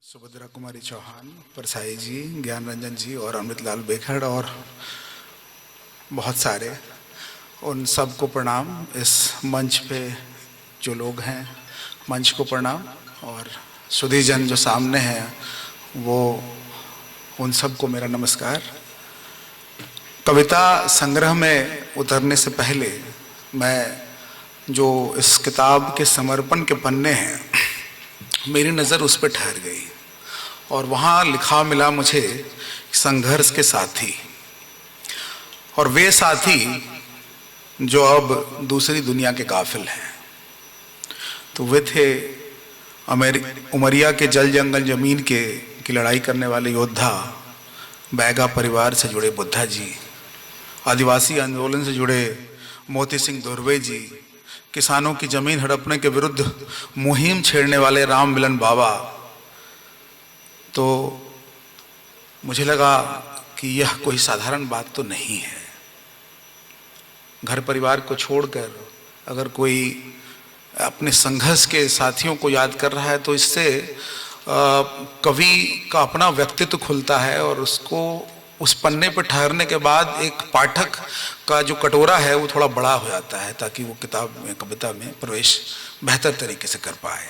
सुभद्रा कुमारी चौहान, परसाई जी, ज्ञान रंजन जी और अमृतलाल बेखड़ और बहुत सारे, उन सबको प्रणाम। इस मंच पे जो लोग हैं, मंच को प्रणाम, और सुधी जन जो सामने हैं वो उन सबको मेरा नमस्कार। कविता संग्रह में उतरने से पहले मैं जो इस किताब के समर्पण के पन्ने हैं, मेरी नज़र उस पर ठहर गई और वहाँ लिखा मिला मुझे संघर्ष के साथी, और वे साथी जो अब दूसरी दुनिया के काफिल हैं। तो वे थे उमरिया के जल जंगल जमीन की लड़ाई करने वाले योद्धा, बैगा परिवार से जुड़े बुद्धा जी, आदिवासी आंदोलन से जुड़े मोती सिंह धुर्वे जी, किसानों की जमीन हड़पने के विरुद्ध मुहिम छेड़ने वाले राम मिलन बाबा। तो मुझे लगा कि यह कोई साधारण बात तो नहीं है। घर परिवार को छोड़कर अगर कोई अपने संघर्ष के साथियों को याद कर रहा है तो इससे कवि का अपना व्यक्तित्व खुलता है, और उसको उस पन्ने पर ठहरने के बाद एक पाठक का जो कटोरा है वो थोड़ा बड़ा हो जाता है, ताकि वो किताब में, कविता में प्रवेश बेहतर तरीके से कर पाए।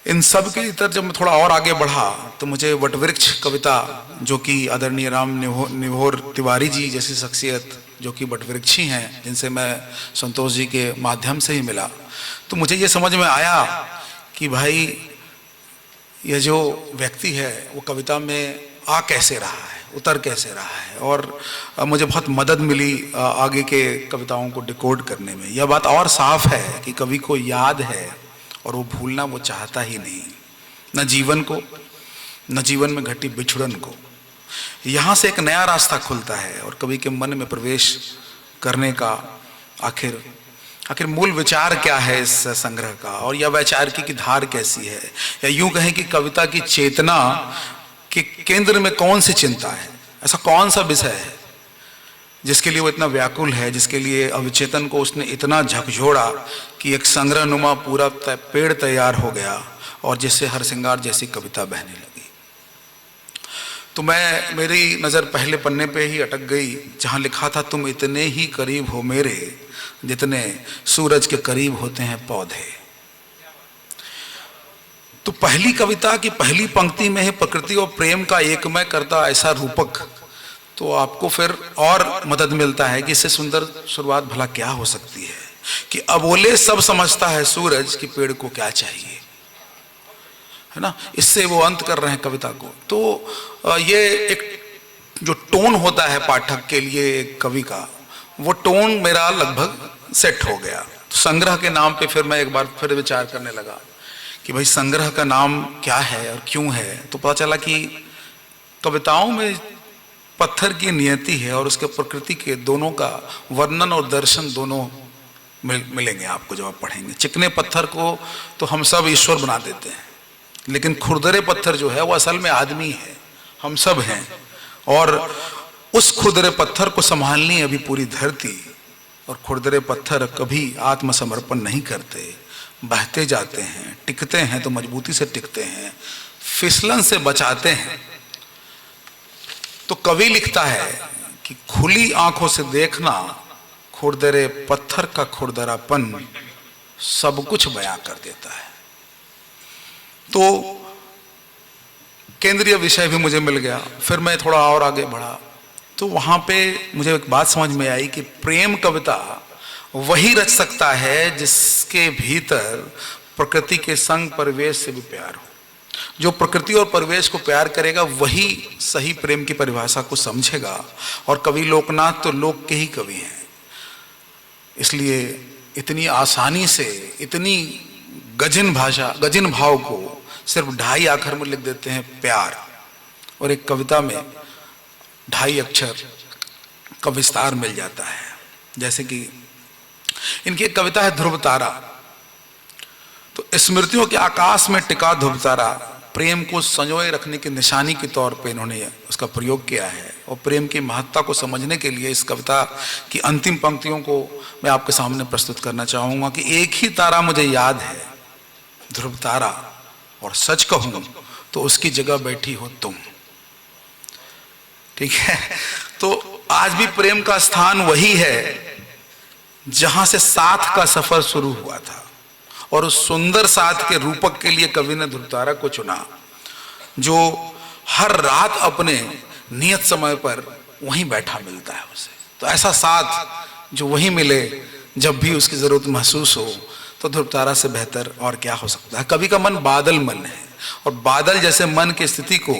इन सब के इतर जब मैं थोड़ा और आगे बढ़ा तो मुझे वटवृक्ष कविता, जो कि आदरणीय राम निभोर तिवारी जी जैसी शख्सियत जो कि वटवृक्षी हैं, जिनसे मैं संतोष जी के माध्यम से ही मिला, तो मुझे ये समझ में आया कि भाई यह जो व्यक्ति है वो कविता में आ कैसे रहा है, उतर कैसे रहा है, और मुझे बहुत मदद मिली आगे के कविताओं को डिकोड करने में। यह बात और साफ है कि कवि को याद है और वो भूलना वो चाहता ही नहीं, न जीवन को, न जीवन में घटी बिछुड़न को। यहाँ से एक नया रास्ता खुलता है और कवि के मन में प्रवेश करने का आखिर मूल विचार क्या है इस संग्रह का, और यह वैचारिकी की धार कैसी है, या यूं कहें कि कविता की चेतना के केंद्र में कौन सी चिंता है, ऐसा कौन सा विषय है जिसके लिए वो इतना व्याकुल है, जिसके लिए अविचेतन को उसने इतना झकझोड़ा कि एक संग्रह नुमा पूरा पेड़ तैयार हो गया और जिससे हरसिंगार जैसी कविता बहने लगी। तो मेरी नज़र पहले पन्ने पे ही अटक गई, जहाँ लिखा था, तुम इतने ही करीब हो मेरे जितने सूरज के करीब होते हैं पौधे। तो पहली कविता की पहली पंक्ति में ही प्रकृति और प्रेम का एकमय करता ऐसा रूपक, तो आपको फिर और मदद मिलता है कि इससे सुंदर शुरुआत भला क्या हो सकती है, कि अबोले सब समझता है सूरज कि पेड़ को क्या चाहिए, है ना। इससे वो अंत कर रहे हैं कविता को। तो ये एक जो टोन होता है पाठक के लिए एक कवि का, वो टोन मेरा लगभग सेट हो गया। तो संग्रह के नाम पे फिर मैं एक बार फिर विचार करने लगा कि भाई संग्रह का नाम क्या है और क्यों है। तो पता चला कि कविताओं में पत्थर की नियति है और उसके प्रकृति के दोनों का वर्णन और दर्शन दोनों मिलेंगे आपको जब आप पढ़ेंगे। चिकने पत्थर को तो हम सब ईश्वर बना देते हैं, लेकिन खुरदरे पत्थर जो है वो असल में आदमी है, हम सब हैं, और उस खुरदरे पत्थर को संभालनी है अभी पूरी धरती। और खुरदरे पत्थर कभी आत्मसमर्पण नहीं करते, बहते जाते हैं, टिकते हैं तो मजबूती से टिकते हैं, फिसलन से बचाते हैं। तो कवि लिखता है कि खुली आंखों से देखना, खुरदरे पत्थर का खुरदरापन सब कुछ बयां कर देता है। तो केंद्रीय विषय भी मुझे मिल गया। फिर मैं थोड़ा और आगे बढ़ा तो वहां पे मुझे एक बात समझ में आई कि प्रेम कविता वही रच सकता है जिसके भीतर प्रकृति के संग परिवेश से भी प्यार हो। जो प्रकृति और परिवेश को प्यार करेगा वही सही प्रेम की परिभाषा को समझेगा। और कवि लोकनाथ तो लोक के ही कवि हैं, इसलिए इतनी आसानी से इतनी गजिन भाव को सिर्फ 2.5 अक्षर में लिख देते हैं, प्यार। और एक कविता में 2.5 अक्षर का विस्तार मिल जाता है। जैसे कि इनकी एक कविता है ध्रुव तारा। तो स्मृतियों के आकाश में टिका ध्रुव तारा, प्रेम को संजोए रखने की निशानी के तौर पे इन्होंने उसका प्रयोग किया है। और प्रेम की महत्ता को समझने के लिए इस कविता की अंतिम पंक्तियों को मैं आपके सामने प्रस्तुत करना चाहूँगा कि एक ही तारा मुझे याद है ध्रुव तारा, और सच कहूं तो उसकी जगह बैठी हो तुम। ठीक है, तो आज भी प्रेम का स्थान वही है जहां से साथ का सफर शुरू हुआ था, और उस सुंदर साथ के रूपक के लिए कवि ने ध्रुव तारा को चुना, जो हर रात अपने नियत समय पर वहीं बैठा मिलता है उसे। तो ऐसा साथ जो वहीं मिले जब भी उसकी जरूरत महसूस हो, तो ध्रुव तारा से बेहतर और क्या हो सकता है। कवि का मन बादल मन है, और बादल जैसे मन की स्थिति को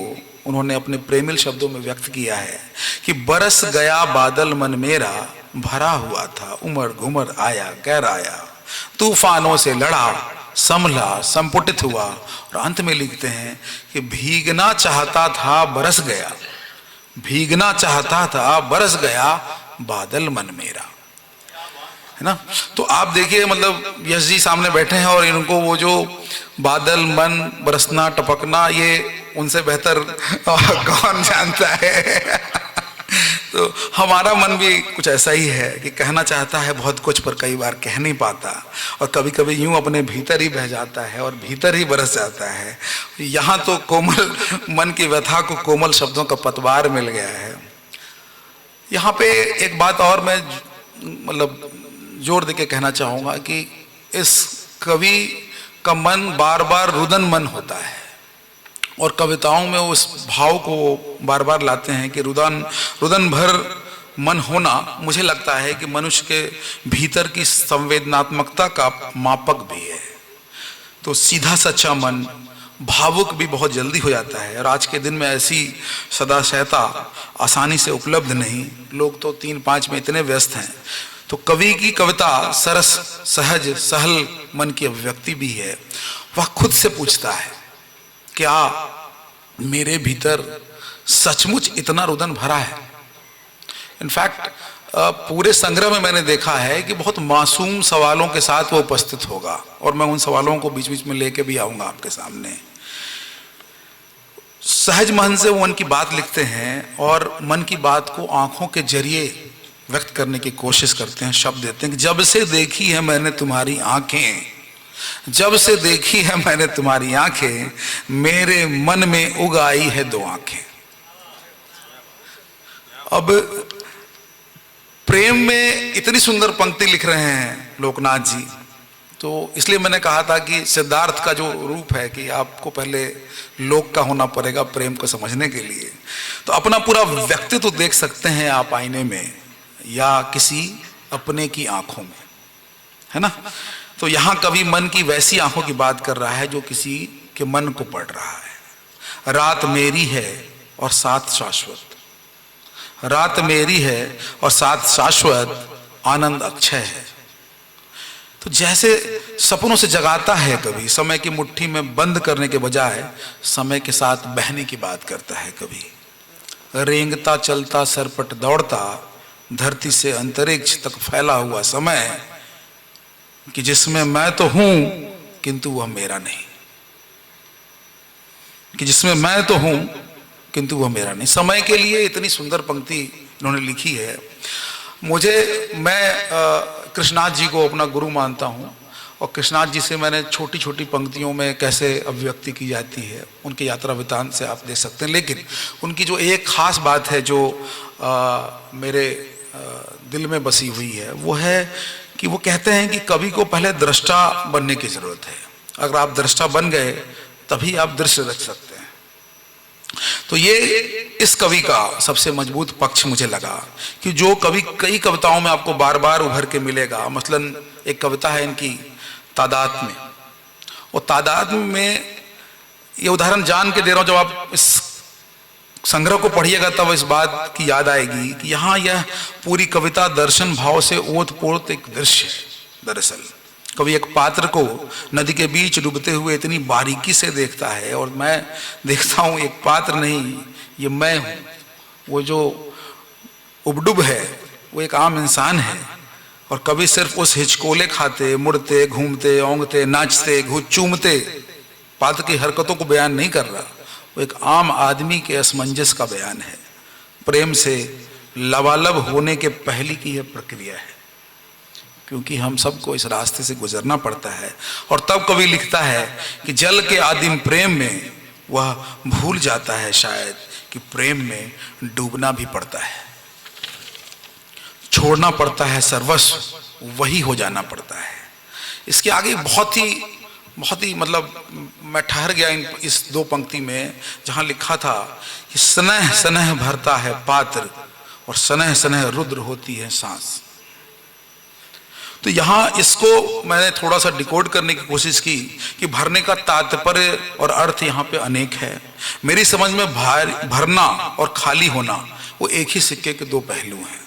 उन्होंने अपने प्रेमिल शब्दों में व्यक्त किया है कि बरस गया बादल मन मेरा, भरा हुआ था उमड़ घुमड़ आया गहराया, तूफानों से लड़ा संभला संपुटित हुआ। और अंत में लिखते हैं कि भीगना चाहता था बरस गया, भीगना चाहता था बरस गया बादल मन मेरा, है ना। तो आप देखिए, मतलब यश जी सामने बैठे हैं और इनको वो जो बादल मन बरसना टपकना, ये उनसे बेहतर कौन जानता है। तो हमारा मन भी कुछ ऐसा ही है कि कहना चाहता है बहुत कुछ, पर कई बार कह नहीं पाता, और कभी कभी यूं अपने भीतर ही बह जाता है और भीतर ही बरस जाता है। यहाँ तो कोमल मन की व्यथा को कोमल शब्दों का पतवार मिल गया है। यहाँ पे एक बात और मैं मतलब जोर देके कहना चाहूंगा कि इस कवि का मन बार बार रुदन मन होता है, और कविताओं में उस भाव को बार बार लाते हैं कि रुदन भर मन होना, मुझे लगता है कि मनुष्य के भीतर की संवेदनात्मकता का मापक भी है। तो सीधा सच्चा मन भावुक भी बहुत जल्दी हो जाता है, और आज के दिन में ऐसी सदाशयता आसानी से उपलब्ध नहीं, लोग तो 3-5 में इतने व्यस्त हैं। तो कवि की कविता सरस सहज सहल मन की अभिव्यक्ति भी है। वह खुद से पूछता है, क्या मेरे भीतर सचमुच इतना रुदन भरा है। इनफैक्ट पूरे संग्रह में मैंने देखा है कि बहुत मासूम सवालों के साथ वो उपस्थित होगा, और मैं उन सवालों को बीच बीच में लेके भी आऊंगा आपके सामने। सहज मन से वो मन की बात लिखते हैं, और मन की बात को आंखों के जरिए व्यक्त करने की कोशिश करते हैं। शब्द देते हैं कि जब से देखी है मैंने तुम्हारी आंखें, जब से देखी है मैंने तुम्हारी आंखें, मेरे मन में उगाई है 2 आंखें। अब प्रेम में इतनी सुंदर पंक्ति लिख रहे हैं लोकनाथ जी, तो इसलिए मैंने कहा था कि सिद्धार्थ का जो रूप है कि आपको पहले लोक का होना पड़ेगा प्रेम को समझने के लिए। तो अपना पूरा व्यक्तित्व तो देख सकते हैं आप आईने में या किसी अपने की आंखों में, है ना। तो यहां कभी मन की वैसी आंखों की बात कर रहा है जो किसी के मन को पढ़ रहा है। रात मेरी है और साथ शाश्वत, रात मेरी है और साथ शाश्वत, आनंद अक्षय है। तो जैसे सपनों से जगाता है कभी, समय की मुट्ठी में बंद करने के बजाय समय के साथ बहने की बात करता है कभी। रेंगता चलता सरपट दौड़ता, धरती से अंतरिक्ष तक फैला हुआ समय, कि जिसमें मैं तो हूं किंतु वह मेरा नहीं, कि जिसमें मैं तो हूं किंतु वह मेरा नहीं। समय के लिए इतनी सुंदर पंक्ति इन्होंने लिखी है। मैं कृष्णनाथ जी को अपना गुरु मानता हूं, और कृष्णनाथ जी से मैंने छोटी छोटी पंक्तियों में कैसे अभिव्यक्ति की जाती है उनके यात्रा वृतांत से आप देख सकते हैं। लेकिन उनकी जो एक खास बात है जो मेरे दिल में बसी हुई है, वो है कि वो कहते हैं कि कवि को पहले दृष्टा बनने की जरूरत है। अगर आप दृष्टा बन गए तभी आप दृश्य रच सकते हैं। तो ये इस कवि का सबसे मजबूत पक्ष मुझे लगा कि जो कवि कई कविताओं में आपको बार बार उभर के मिलेगा। मसलन एक कविता है इनकी तादाद में, वो तादाद में ये उदाहरण जान के दे रहा हूं, जब आप इस संग्रह को पढ़िएगा तब इस बात की याद आएगी कि यहाँ यह पूरी कविता दर्शन भाव से ओतप्रोत एक दृश्य है। दरअसल कवि एक पात्र को नदी के बीच डूबते हुए इतनी बारीकी से देखता है, और मैं देखता हूँ एक पात्र नहीं, ये मैं हूँ। वो जो उबडुब है वो एक आम इंसान है, और कवि सिर्फ उस हिचकोले खाते मुड़ते घूमते ओंगते नाचते चूमते पात्र की हरकतों को बयान नहीं कर रहा, वो एक आम आदमी के असमंजस का बयान है। प्रेम से लबालब होने के पहले की यह प्रक्रिया है। क्योंकि हम सबको इस रास्ते से गुजरना पड़ता है। और तब कवि लिखता है कि जल के आदिम प्रेम में वह भूल जाता है शायद कि प्रेम में डूबना भी पड़ता है, छोड़ना पड़ता है सर्वस्व, वही हो जाना पड़ता है। इसके आगे बहुत ही मतलब मैं ठहर गया इस दो पंक्ति में, जहां लिखा था कि स्नेह स्नेह भरता है पात्र और स्नेह स्नेह रुद्र होती है सांस। तो यहां इसको मैंने थोड़ा सा डिकोड करने की कोशिश की कि भरने का तात्पर्य और अर्थ यहां पे अनेक है। मेरी समझ में भरना और खाली होना वो एक ही सिक्के के दो पहलू हैं।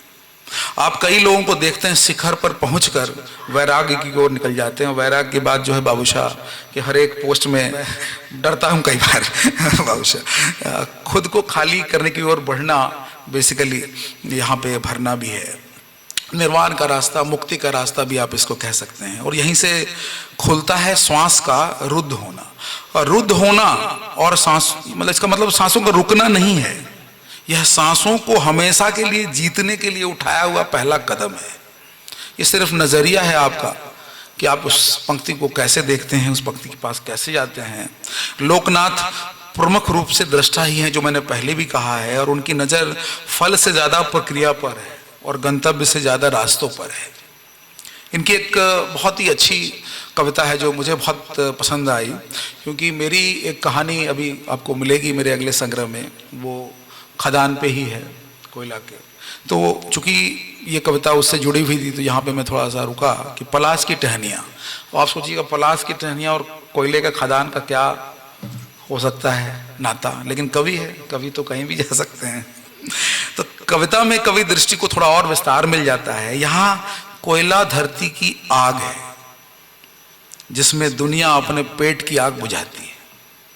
आप कई लोगों को देखते हैं शिखर पर पहुंचकर वैराग्य की ओर निकल जाते हैं। वैराग्य की बात जो है बाबूशाह के हर एक पोस्ट में डरता हूं कई बार बाबूशाह, खुद को खाली करने की ओर बढ़ना बेसिकली यहाँ पे भरना भी है। निर्वाण का रास्ता, मुक्ति का रास्ता भी आप इसको कह सकते हैं। और यहीं से खुलता है श्वास का रुद्ध होना। और रुद्ध होना और सांस मतलब इसका मतलब सांसों का रुकना नहीं है, यह सांसों को हमेशा के लिए जीतने के लिए उठाया हुआ पहला कदम है। ये सिर्फ नजरिया है आपका कि आप उस पंक्ति को कैसे देखते हैं, उस पंक्ति के पास कैसे जाते हैं। लोकनाथ प्रमुख रूप से दृष्टा ही हैं, जो मैंने पहले भी कहा है, और उनकी नजर फल से ज्यादा प्रक्रिया पर है और गंतव्य से ज्यादा रास्तों पर है। इनकी एक बहुत ही अच्छी कविता है जो मुझे बहुत पसंद आई, क्योंकि मेरी एक कहानी अभी आपको मिलेगी मेरे अगले संग्रह में, वो खदान पे ही है, कोयला के। तो चूंकि ये कविता उससे जुड़ी हुई थी तो यहाँ पे मैं थोड़ा सा रुका कि पलाश की टहनियाँ। तो आप सोचिएगा पलाश की टहनियाँ और कोयले का खदान का क्या हो सकता है नाता, लेकिन कवि है, कवि तो कहीं भी जा सकते हैं। तो कविता में कवि दृष्टि को थोड़ा और विस्तार मिल जाता है। यहाँ कोयला धरती की आग है जिसमें दुनिया अपने पेट की आग बुझाती है,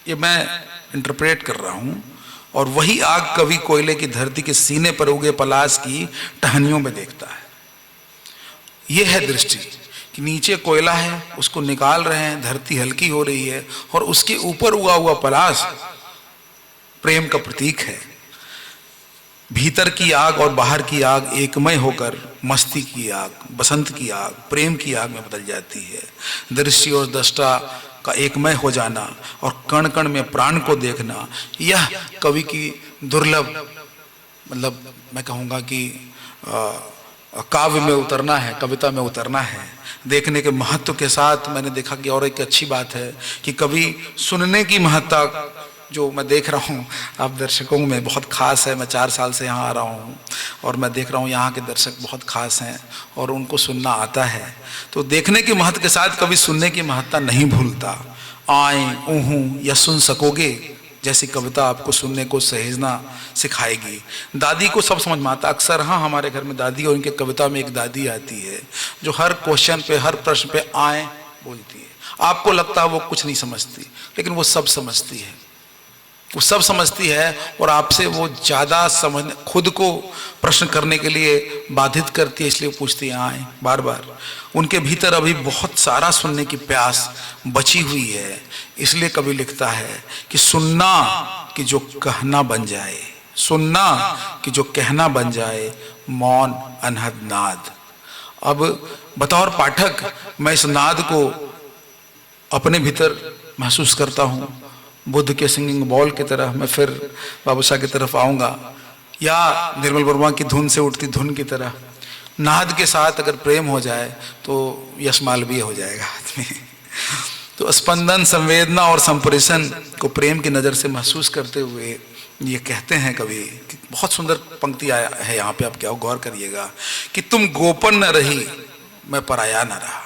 ये मैं इंटरप्रेट कर रहा हूँ। और वही आग कवि कोयले की धरती के सीने पर उगे पलाश की टहनियों में देखता है। यह है दृष्टि कि नीचे कोयला है, उसको निकाल रहे हैं, धरती हल्की हो रही है, और उसके ऊपर उगा हुआ पलाश प्रेम का प्रतीक है। भीतर की आग और बाहर की आग एकमय होकर मस्ती की आग, बसंत की आग, प्रेम की आग में बदल जाती है। दृष्टि और दृष्टा का एकमय हो जाना और कण कण में प्राण को देखना, यह कवि की दुर्लभ, मतलब मैं कहूँगा कि काव्य में उतरना है, कविता में उतरना है। देखने के महत्व के साथ मैंने देखा कि और एक अच्छी बात है कि कवि सुनने की महत्ता जो मैं देख रहा हूँ आप दर्शकों में बहुत खास है। मैं 4 साल से यहाँ आ रहा हूँ और मैं देख रहा हूँ यहाँ के दर्शक बहुत खास हैं और उनको सुनना आता है। तो देखने के महत्व के साथ कभी सुनने की महत्ता नहीं भूलता। आए ऊहूं या सुन सकोगे जैसी कविता आपको सुनने को सहेजना सिखाएगी। दादी को सब समझ में आता। अक्सर हाँ हमारे घर में दादी और उनके कविता में एक दादी आती है जो हर क्वेश्चन पे, हर प्रश्न पे आए बोलती है। आपको लगता है वो कुछ नहीं समझती, लेकिन वो सब समझती है, वो सब समझती है और आपसे वो ज़्यादा समझ, खुद को प्रश्न करने के लिए बाधित करती है, इसलिए पूछती है आए बार बार। उनके भीतर अभी बहुत सारा सुनने की प्यास बची हुई है। इसलिए कवि लिखता है कि सुनना कि जो कहना बन जाए, सुनना कि जो कहना बन जाए, मौन अनहद नाद। अब बतौर पाठक मैं इस नाद को अपने भीतर महसूस करता हूँ। बुद्ध के सिंगिंग बॉल की तरह मैं फिर बाबूशाह की तरफ आऊँगा, या निर्मल वर्मा की धुन से उठती धुन की तरह। नाद के साथ अगर प्रेम हो जाए तो यश मालवीय हो जाएगा आदमी। तो स्पंदन, संवेदना और संप्रेषण को प्रेम की नज़र से महसूस करते हुए ये कहते हैं कवि, बहुत सुंदर पंक्ति आया है यहाँ पे, आप क्या गौर करिएगा कि तुम गोपन न रही मैं पराया न रहा।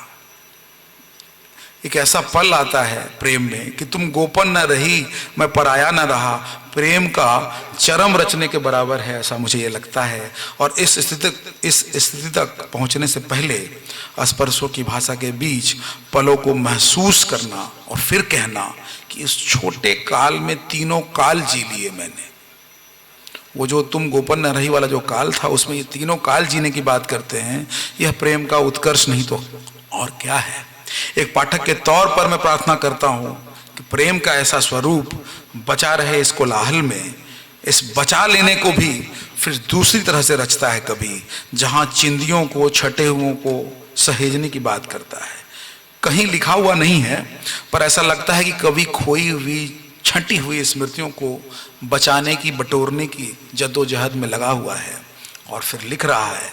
एक ऐसा पल आता है प्रेम में कि तुम गोपन न रही मैं पराया न रहा। प्रेम का चरम रचने के बराबर है, ऐसा मुझे ये लगता है। और इस स्थिति तक पहुंचने से पहले स्पर्शों की भाषा के बीच पलों को महसूस करना और फिर कहना कि इस छोटे काल में तीनों काल जी लिए मैंने। वो जो तुम गोपन न रही वाला जो काल था, उसमें ये तीनों काल जीने की बात करते हैं। यह प्रेम का उत्कर्ष नहीं तो और क्या है। एक पाठक के तौर पर मैं प्रार्थना करता हूं कि प्रेम का ऐसा स्वरूप बचा रहे इस कोलाहल में। इस बचा लेने को भी फिर दूसरी तरह से रचता है कभी, जहां चिंदियों को, छटे हुओं को सहेजने की बात करता है। कहीं लिखा हुआ नहीं है, पर ऐसा लगता है कि कवि खोई हुई छंटी हुई स्मृतियों को बचाने की, बटोरने की जद्दोजहद में लगा हुआ है। और फिर लिख रहा है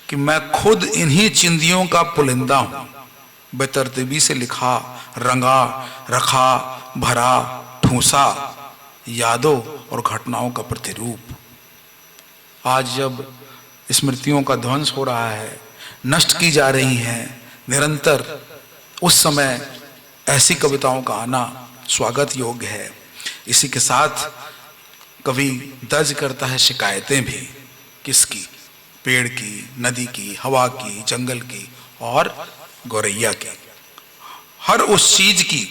कि मैं खुद इन्हीं चिंदियों का पुलिंदा हूं, बेतरतीबी से लिखा, रंगा, रखा, भरा, ठूंसा, यादों और घटनाओं का प्रतिरूप। आज जब स्मृतियों का ध्वंस हो रहा है, नष्ट की जा रही हैं निरंतर, उस समय ऐसी कविताओं का आना स्वागत योग्य है। इसी के साथ कवि दर्ज करता है शिकायतें भी। किसकी? पेड़ की, नदी की, हवा की, जंगल की और गौरैया की, हर उस चीज की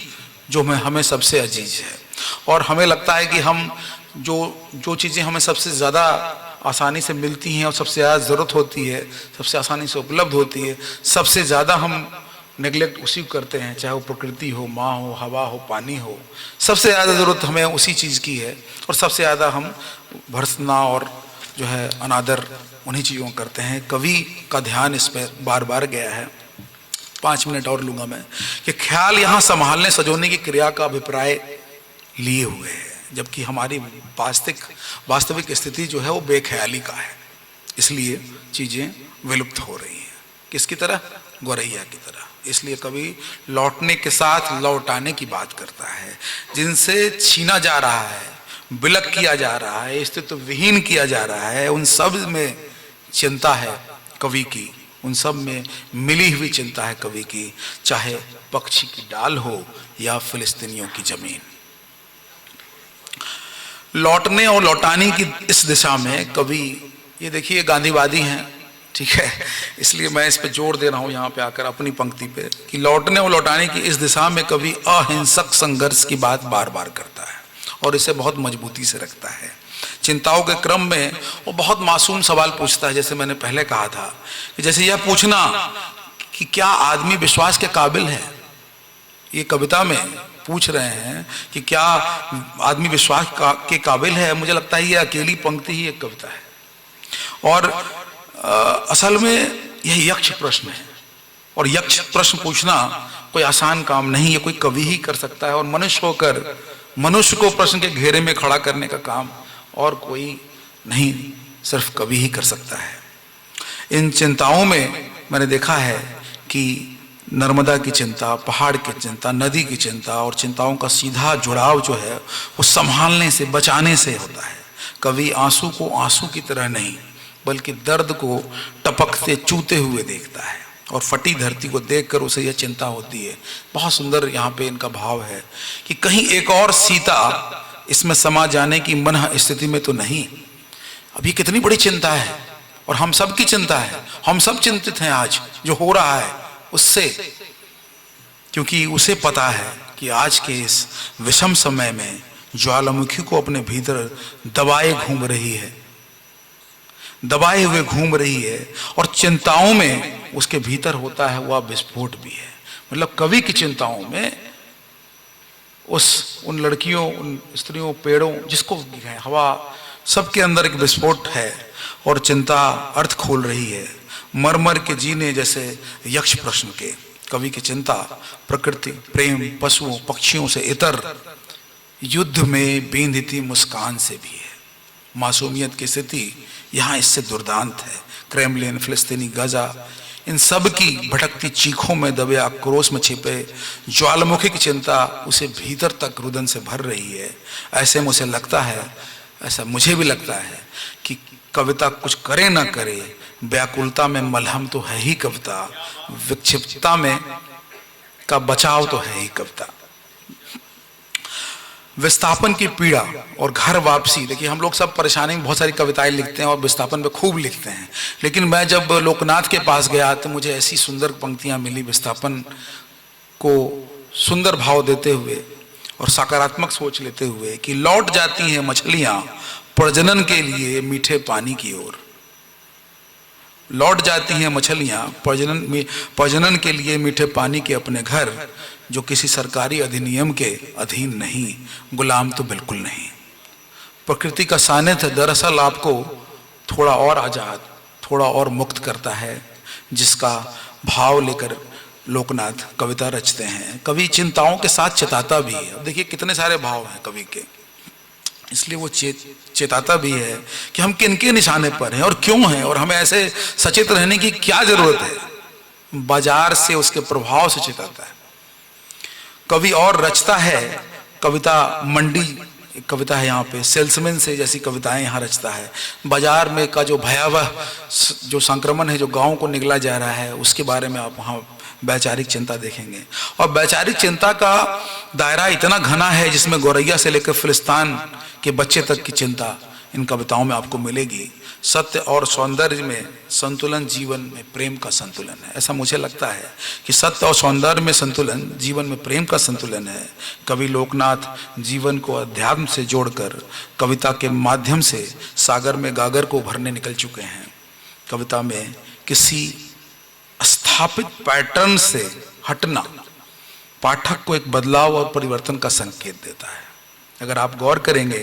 जो हमें सबसे अजीज है। और हमें लगता है कि हम जो चीजें हमें सबसे ज्यादा आसानी से मिलती हैं और सबसे ज़्यादा ज़रूरत होती है, सबसे आसानी से उपलब्ध होती है, सबसे ज़्यादा हम नेग्लेक्ट उसी को करते हैं, चाहे वो प्रकृति हो, माँ हो, हवा हो, पानी हो। सबसे ज़्यादा ज़रूरत हमें उसी चीज़ की है और सबसे ज़्यादा हम भर्त्सना और जो है अनादर उन्हीं चीज़ों को करते हैं। कवि का ध्यान इस पर बार बार गया है। 5 मिनट और लूँगा मैं, कि ख्याल यहाँ संभालने सजोने की क्रिया का अभिप्राय लिए हुए है, जबकि हमारी वास्तविक स्थिति जो है वो बेख्याली का है। इसलिए चीज़ें विलुप्त हो रही हैं। किसकी तरह? गौरैया की तरह। इसलिए कभी लौटने के साथ लौटाने की बात करता है। जिनसे छीना जा रहा है, विलक किया जा रहा है, अस्तित्व विहीन किया जा रहा है, उन सब में चिंता है कवि की, उन सब में मिली हुई चिंता है कवि की, चाहे पक्षी की डाल हो या फिलिस्तीनियों की जमीन। लौटने और लौटाने की इस दिशा में कवि, ये देखिए गांधीवादी हैं, ठीक है, इसलिए मैं इस पे जोर दे रहा हूं यहाँ पे आकर अपनी पंक्ति पे, कि लौटने और लौटाने की इस दिशा में कवि अहिंसक संघर्ष की बात बार बार करता है और इसे बहुत मजबूती से रखता है। चिंताओं के क्रम में वो बहुत मासूम सवाल पूछता है, जैसे मैंने पहले कहा था, कि जैसे यह पूछना कि क्या आदमी विश्वास के काबिल है। ये कविता में पूछ रहे हैं कि क्या आदमी विश्वास के काबिल है। मुझे लगता है ये अकेली पंक्ति ही एक कविता है और असल में यह यक्ष प्रश्न है, और यक्ष प्रश्न पूछना कोई आसान काम नहीं है, कोई कवि ही कर सकता है। और मनुष्य होकर मनुष्य को प्रश्न के घेरे में खड़ा करने का काम और कोई नहीं, सिर्फ कवि ही कर सकता है। इन चिंताओं में मैंने देखा है कि नर्मदा की चिंता, पहाड़ की चिंता, नदी की चिंता, और चिंताओं का सीधा जुड़ाव जो है वो संभालने से, बचाने से होता है। कवि आंसू को आंसू की तरह नहीं, बल्कि दर्द को टपकते चूते हुए देखता है, और फटी धरती को देखकर उसे यह चिंता होती है। बहुत सुंदर यहाँ पे इनका भाव है कि कहीं एक और सीता इसमें समा जाने की मन स्थिति में तो नहीं। अब ये कितनी बड़ी चिंता है, और हम सब की चिंता है, हम सब चिंतित हैं आज जो हो रहा है उससे, क्योंकि उसे पता है कि आज के इस विषम समय में ज्वालामुखी को अपने भीतर दबाए हुए घूम रही है, और चिंताओं में उसके भीतर होता है वह विस्फोट भी है। मतलब कवि की चिंताओं में उन लड़कियों, उन स्त्रियों, पेड़ों, जिसको हवा, सबके अंदर एक विस्फोट है, और चिंता अर्थ खोल रही है। मर के जीने जैसे यक्ष प्रश्न के कवि की चिंता प्रकृति, प्रेम, पशुओं, पक्षियों से इतर, युद्ध में बेंधती मुस्कान से भी है। मासूमियत की स्थिति यहाँ इससे दुर्दांत है। क्रेमलिन, फिलिस्तीनी, गाजा, इन सब की भटकती चीखों में दबे आक्रोश में छिपे ज्वालामुखी की चिंता उसे भीतर तक रुदन से भर रही है। ऐसे मुझे लगता है, ऐसा मुझे भी लगता है कि कविता कुछ करे ना करे, व्याकुलता में मलहम तो है ही कविता, विक्षिप्तता में का बचाव तो है ही कविता। विस्थापन की पीड़ा और घर वापसी, देखिए हम लोग सब परेशानी में बहुत सारी कविताएं लिखते हैं और विस्थापन पे खूब लिखते हैं, लेकिन मैं जब लोकनाथ के पास गया तो मुझे ऐसी सुंदर पंक्तियां मिली विस्थापन को सुंदर भाव देते हुए और सकारात्मक सोच लेते हुए, कि लौट जाती हैं मछलियां प्रजनन के लिए मीठे पानी की ओर। लौट जाती हैं मछलियां प्रजनन के लिए मीठे पानी के अपने घर, जो किसी सरकारी अधिनियम के अधीन नहीं, गुलाम तो बिल्कुल नहीं। प्रकृति का सानिध्य दरअसल आपको थोड़ा और आजाद, थोड़ा और मुक्त करता है, जिसका भाव लेकर लोकनाथ कविता रचते हैं। कवि चिंताओं के साथ चेताता भी है। अब देखिए कितने सारे भाव हैं कवि के, इसलिए वो चेताता भी है कि हम किन के निशाने पर हैं और क्यों हैं, और हमें ऐसे सचेत रहने की क्या जरूरत है। बाजार से उसके प्रभाव से चेताता है। कवि और रचता है कविता मंडी, एक कविता है यहाँ पे, सेल्समैन से जैसी कविताएं यहाँ रचता है। बाजार में का जो भयावह जो संक्रमण है जो गांव को निगला जा रहा है, उसके बारे में आप वहाँ वैचारिक चिंता देखेंगे। और वैचारिक चिंता का दायरा इतना घना है जिसमें गौरैया से लेकर फिलिस्तान के बच्चे तक की चिंता इन कविताओं में आपको मिलेगी। सत्य और सौंदर्य में संतुलन जीवन में प्रेम का संतुलन है। ऐसा मुझे लगता है कि सत्य और सौंदर्य में संतुलन जीवन में प्रेम का संतुलन है। कवि लोकनाथ जीवन को अध्यात्म से जोड़कर कविता के माध्यम से सागर में गागर को भरने निकल चुके हैं। कविता में किसी स्थापित पैटर्न से हटना पाठक को एक बदलाव और परिवर्तन का संकेत देता है। अगर आप गौर करेंगे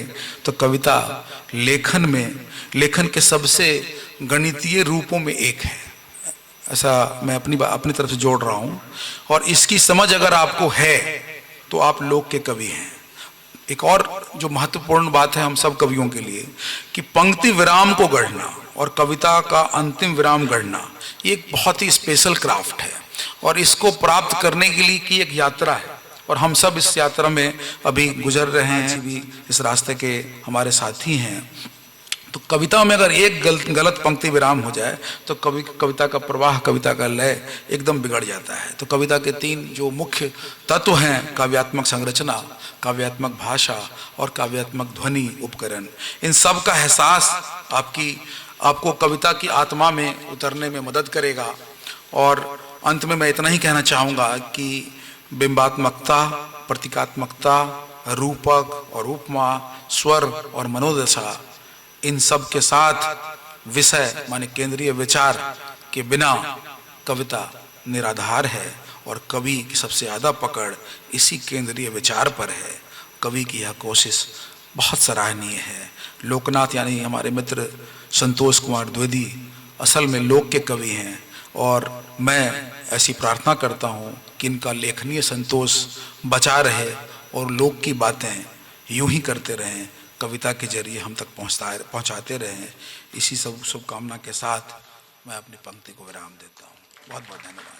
तो कविता लेखन के सबसे गणितीय रूपों में एक है। ऐसा मैं अपनी तरफ से जोड़ रहा हूं, और इसकी समझ अगर आपको है तो आप लोक के कवि हैं। एक और जो महत्वपूर्ण बात है हम सब कवियों के लिए कि पंक्ति विराम को गढ़ना और कविता का अंतिम विराम गढ़ना, ये एक बहुत ही स्पेशल क्राफ्ट है, और इसको प्राप्त करने के लिए की एक यात्रा है, और हम सब इस यात्रा में अभी गुजर रहे हैं। भी इस रास्ते के हमारे साथी हैं। तो कविता में अगर एक गलत पंक्ति विराम हो जाए तो कविता का प्रवाह, कविता का लय एकदम बिगड़ जाता है। तो कविता के 3 जो मुख्य तत्व हैं, काव्यात्मक संरचना, काव्यात्मक भाषा और काव्यात्मक ध्वनि उपकरण, इन सब का एहसास आपको कविता की आत्मा में उतरने में मदद करेगा। और अंत में मैं इतना ही कहना चाहूँगा कि बिंबात्मकता, प्रतीकात्मकता, रूपक और उपमा, स्वर और मनोदशा, इन सब के साथ विषय माने केंद्रीय विचार के बिना कविता निराधार है, और कवि की सबसे ज़्यादा पकड़ इसी केंद्रीय विचार पर है। कवि की यह कोशिश बहुत सराहनीय है। लोकनाथ यानी हमारे मित्र संतोष कुमार द्विवेदी असल में लोक के कवि हैं, और मैं ऐसी प्रार्थना करता हूँ कि इनका लेखनीय संतोष बचा रहे और लोक की बातें यूं ही करते रहें, कविता के जरिए हम तक पहुँचाते रहें। इसी सब शुभकामना के साथ मैं अपनी पंक्ति को विराम देता हूँ। बहुत बहुत धन्यवाद।